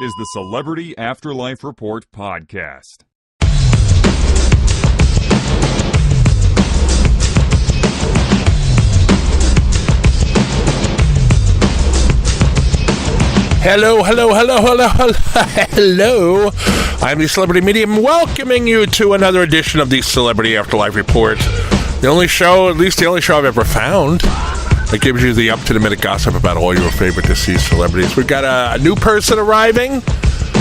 is the Celebrity Afterlife Report podcast. Hello. I'm the Celebrity Medium, welcoming you to another edition of the Celebrity Afterlife Report. The only show, at least the only show I've ever found, that gives you the up-to-the-minute gossip about all your favorite deceased celebrities. We've got a new person arriving.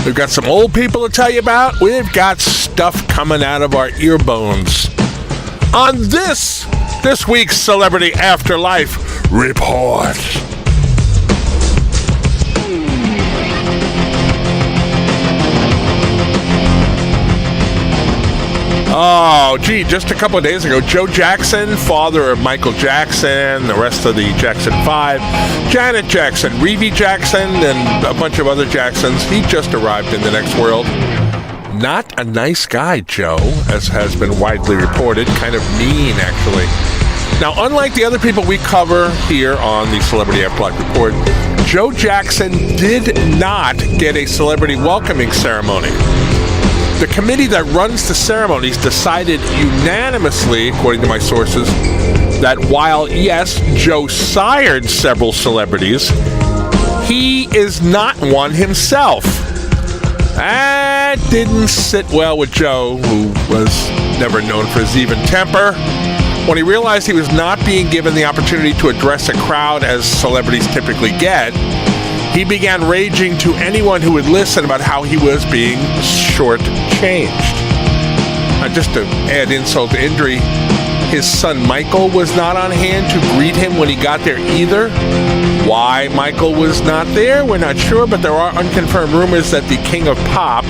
We've got some old people to tell you about. We've got stuff coming out of our ear bones. On this week's Celebrity Afterlife Report. Oh, gee, just a couple of days ago, Joe Jackson, father of Michael Jackson, the rest of the Jackson 5, Janet Jackson, Reevie Jackson, and a bunch of other Jacksons, he just arrived in the next world. Not a nice guy, Joe, as has been widely reported. Kind of mean, actually. Now, unlike the other people we cover here on the Celebrity Afterlife Report, Joe Jackson did not get a celebrity welcoming ceremony. The committee that runs the ceremonies decided unanimously, according to my sources, that while, yes, Joe sired several celebrities, he is not one himself. That didn't sit well with Joe, who was never known for his even temper. When he realized he was not being given the opportunity to address a crowd as celebrities typically get, he began raging to anyone who would listen about how he was being shortchanged. Just to add insult to injury, his son Michael was not on hand to greet him when he got there either. Why Michael was not there, we're not sure, but there are unconfirmed rumors that the King of Pop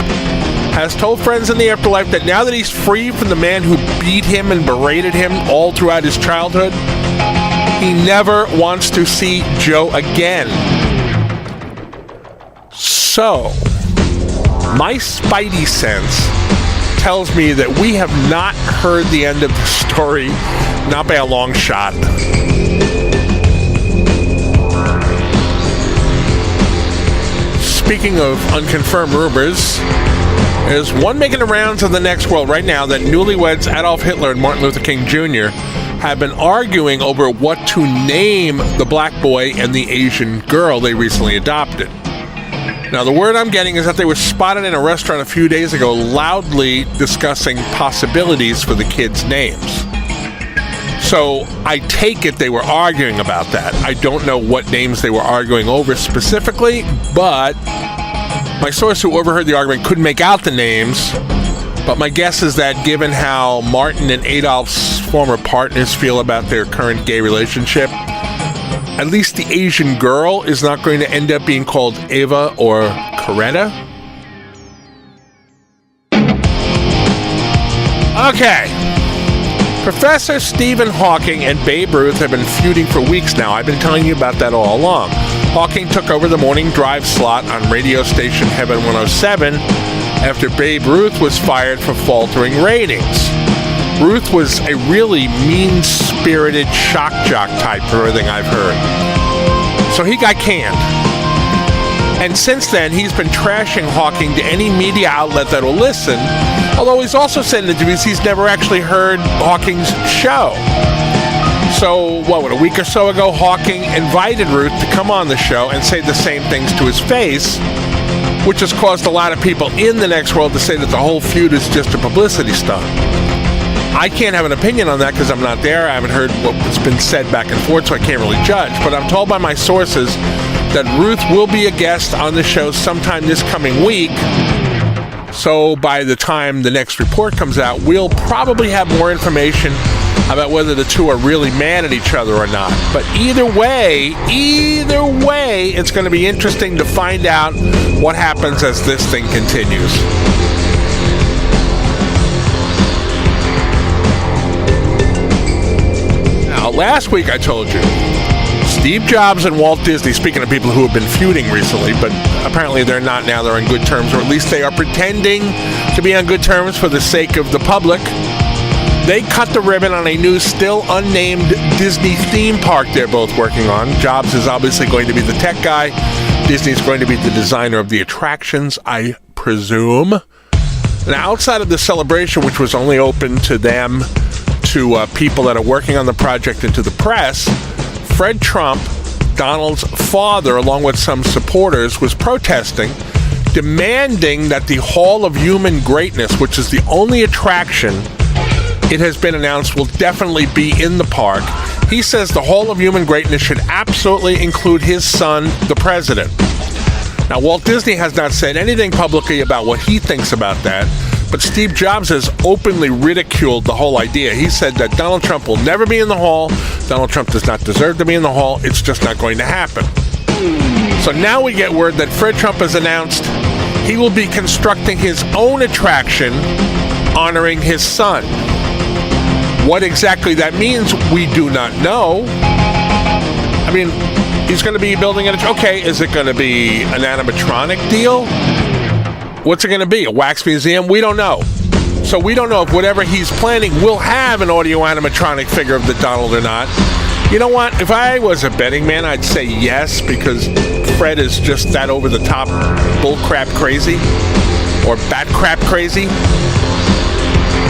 has told friends in the afterlife that now that he's free from the man who beat him and berated him all throughout his childhood, he never wants to see Joe again. So, my spidey sense tells me that we have not heard the end of the story, not by a long shot. Speaking of unconfirmed rumors, there's one making the rounds of the next world right now that Newlyweds Adolf Hitler and Martin Luther King Jr. have been arguing over what to name the black boy and the Asian girl they recently adopted. Now, the word I'm getting is that they were spotted in a restaurant a few days ago loudly discussing possibilities for the kids' names. So, I take it they were arguing about that. I don't know what names they were arguing over specifically, but my source who overheard the argument couldn't make out the names. But my guess is that given how Martin and Adolf's former partners feel about their current gay relationship, at least the Asian girl is not going to end up being called Ava or Coretta. Okay. Professor Stephen Hawking and Babe Ruth have been feuding for weeks now. I've been telling you about that all along. Hawking took over the morning drive slot on radio station Heaven 107 after Babe Ruth was fired for faltering ratings. Ruth was a really mean-spirited shock jock type for everything I've heard. So he got canned. And since then, he's been trashing Hawking to any media outlet that'll listen, although he's also said in interviews he's never actually heard Hawking's show. So, a week or so ago, Hawking invited Ruth to come on the show and say the same things to his face, which has caused a lot of people in the next world to say that the whole feud is just a publicity stunt. I can't have an opinion on that because I'm not there. I haven't heard what's been said back and forth, so I can't really judge. But I'm told by my sources that Ruth will be a guest on the show sometime this coming week. So by the time the next report comes out, we'll probably have more information about whether the two are really mad at each other or not. But either way, it's going to be interesting to find out what happens as this thing continues. Last week I told you, Steve Jobs and Walt Disney, speaking of people who have been feuding recently, but apparently they're not now, they're on good terms, or at least they are pretending to be on good terms for the sake of the public. They cut the ribbon on a new, still unnamed Disney theme park they're both working on. Jobs is obviously going to be the tech guy. Disney's going to be the designer of the attractions, I presume. Now, outside of the celebration, which was only open to them, to people that are working on the project, and to the press, Fred Trump, Donald's father, along with some supporters, was protesting, demanding that the Hall of Human Greatness, which is the only attraction it has been announced will definitely be in the park. He says the Hall of Human Greatness should absolutely include his son, the president. Now, Walt Disney has not said anything publicly about what he thinks about that, but Steve Jobs has openly ridiculed the whole idea. He said that Donald Trump will never be in the hall. Donald Trump does not deserve to be in the hall. It's just not going to happen. So now we get word that Fred Trump has announced he will be constructing his own attraction honoring his son. What exactly that means, we do not know. I mean, he's going to be building it. Okay, is it going to be an animatronic deal? What's it going to be? A wax museum? We don't know. So we don't know if whatever he's planning will have an audio animatronic figure of the Donald or not. You know what? If I was a betting man, I'd say yes, because Fred is just that over-the-top bullcrap crazy, or bat crap crazy.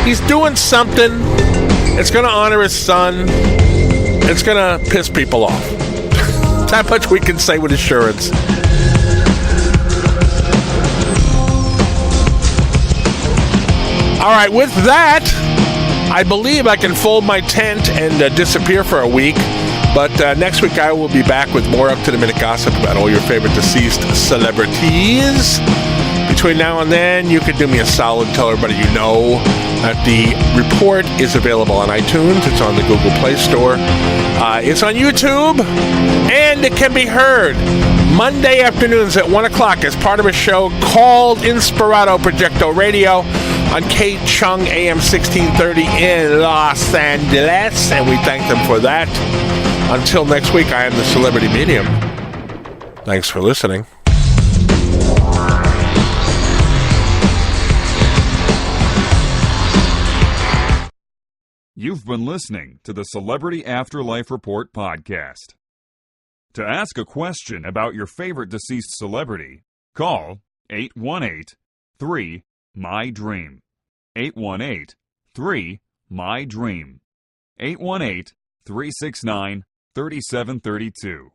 He's doing something. It's going to honor his son. It's going to piss people off. That much we can say with assurance. All right, with that, I believe I can fold my tent and disappear for a week. But next week I will be back with more up-to-the-minute gossip about all your favorite deceased celebrities. Between now and then, you could do me a solid, tell everybody you know that the report is available on iTunes. It's on the Google Play Store. It's on YouTube, and it can be heard Monday afternoons at 1 o'clock as part of a show called Inspirato Projecto Radio on K Chung AM 1630 in Los Angeles, and we thank them for that. Until next week, I am the Celebrity Medium. Thanks for listening. You've been listening to the Celebrity Afterlife Report podcast. To ask a question about your favorite deceased celebrity, call 818-3-MY-DREAM. 818-3-MY-DREAM. 818-369-3732.